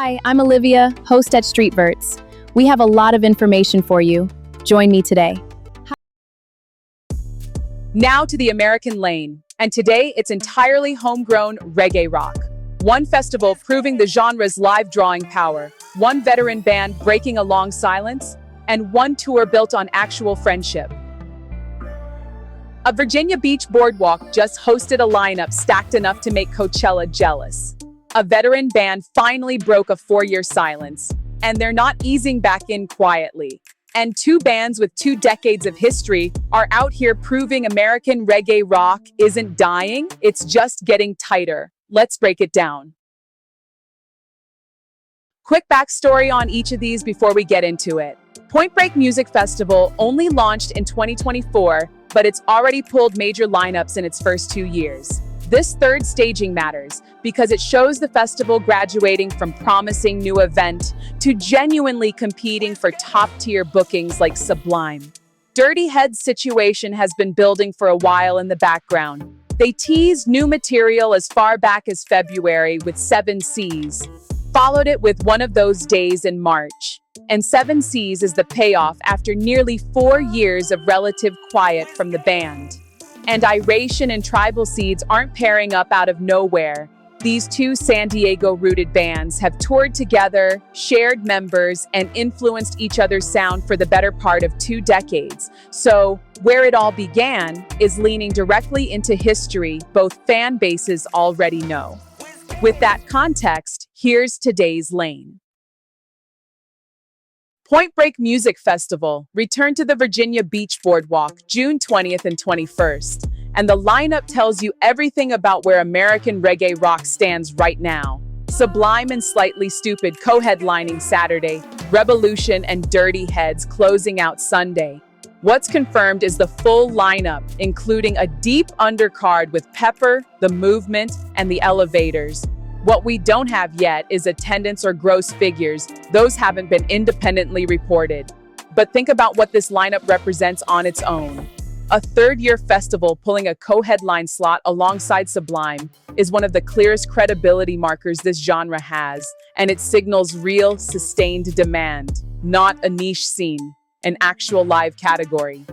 Hi, I'm Olivia, host at Streetverts. We have a lot of information for you. Join me today. Now to the American Lane, and today it's entirely homegrown reggae rock. One festival proving the genre's live drawing power, one veteran band breaking a long silence, and one tour built on actual friendship. A Virginia Beach boardwalk just hosted a lineup stacked enough to make Coachella jealous. A veteran band finally broke a 4-year silence, and they're not easing back in quietly. And two bands with 2 decades of history are out here proving American reggae rock isn't dying, it's just getting tighter. Let's break it down. Quick backstory on each of these before we get into it. Point Break Music Festival only launched in 2024, but it's already pulled major lineups in its first 2 years. This third staging matters because it shows the festival graduating from promising new event to genuinely competing for top-tier bookings like Sublime. Dirty Heads' situation has been building for a while in the background. They teased new material as far back as February with 7 Seas, followed it with One of Those Days in March. And 7 Seas is the payoff after nearly 4 years of relative quiet from the band. And Iration and Tribal Seeds aren't pairing up out of nowhere. These two San Diego-rooted bands have toured together, shared members, and influenced each other's sound for the better part of 2 decades. So, where it all began is leaning directly into history both fan bases already know. With that context, here's today's lane. Point Break Music Festival returned to the Virginia Beach Boardwalk June 20th and 21st, and the lineup tells you everything about where American reggae rock stands right now. Sublime and Slightly Stoopid co-headlining Saturday, Rebelution and Dirty Heads closing out Sunday. What's confirmed is the full lineup, including a deep undercard with Pepper, The Movement, and The Elevators. What we don't have yet is attendance or gross figures. Those haven't been independently reported. But think about what this lineup represents on its own. A 3rd-year festival pulling a co-headline slot alongside Sublime is one of the clearest credibility markers this genre has, and it signals real, sustained demand, not a niche scene, an actual live category.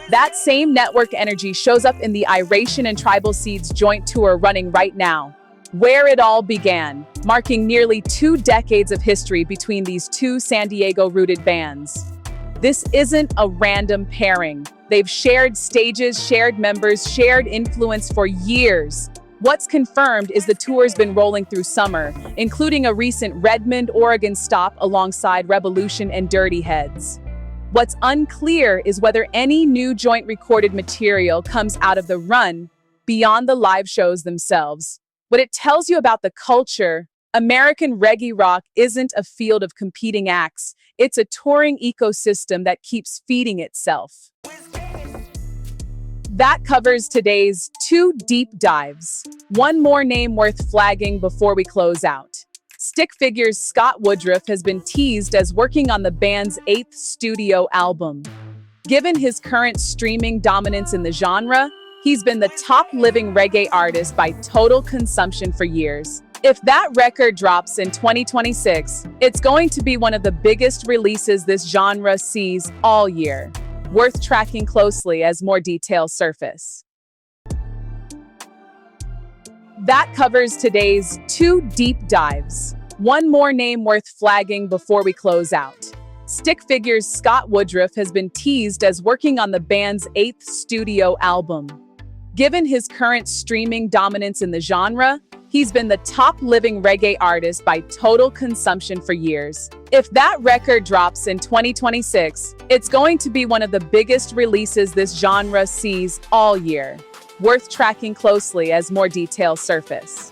That same network energy shows up in the Iration and Tribal Seeds joint tour running right now. Where it all began, marking nearly 2 decades of history between these two San Diego-rooted bands. This isn't a random pairing. They've shared stages, shared members, shared influence for years. What's confirmed is the tour's been rolling through summer, including a recent Redmond, Oregon stop alongside Rebelution and Dirty Heads. What's unclear is whether any new joint recorded material comes out of the run beyond the live shows themselves. What it tells you about the culture, American reggae rock isn't a field of competing acts. It's a touring ecosystem that keeps feeding itself. That covers today's 2 deep dives. One more name worth flagging before we close out. Stick Figure's Scott Woodruff has been teased as working on the band's 8th studio album. Given his current streaming dominance in the genre, he's been the top living reggae artist by total consumption for years. If that record drops in 2026, it's going to be one of the biggest releases this genre sees all year. Worth tracking closely as more details surface. That covers today's 2 deep dives. One more name worth flagging before we close out. Stick Figure's Scott Woodruff has been teased as working on the band's 8th studio album. Given his current streaming dominance in the genre, he's been the top living reggae artist by total consumption for years. If that record drops in 2026, it's going to be one of the biggest releases this genre sees all year. Worth tracking closely as more details surface.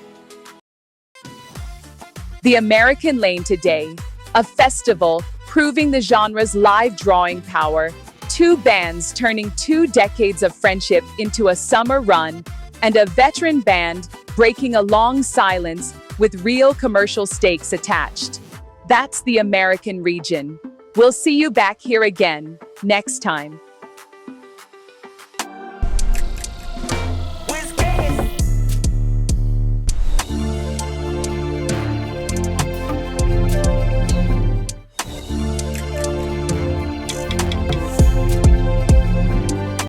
The American Lane today, a festival proving the genre's live drawing power, 2 bands turning 2 decades of friendship into a summer run, and a veteran band breaking a long silence with real commercial stakes attached. That's the American region. We'll see you back here again next time.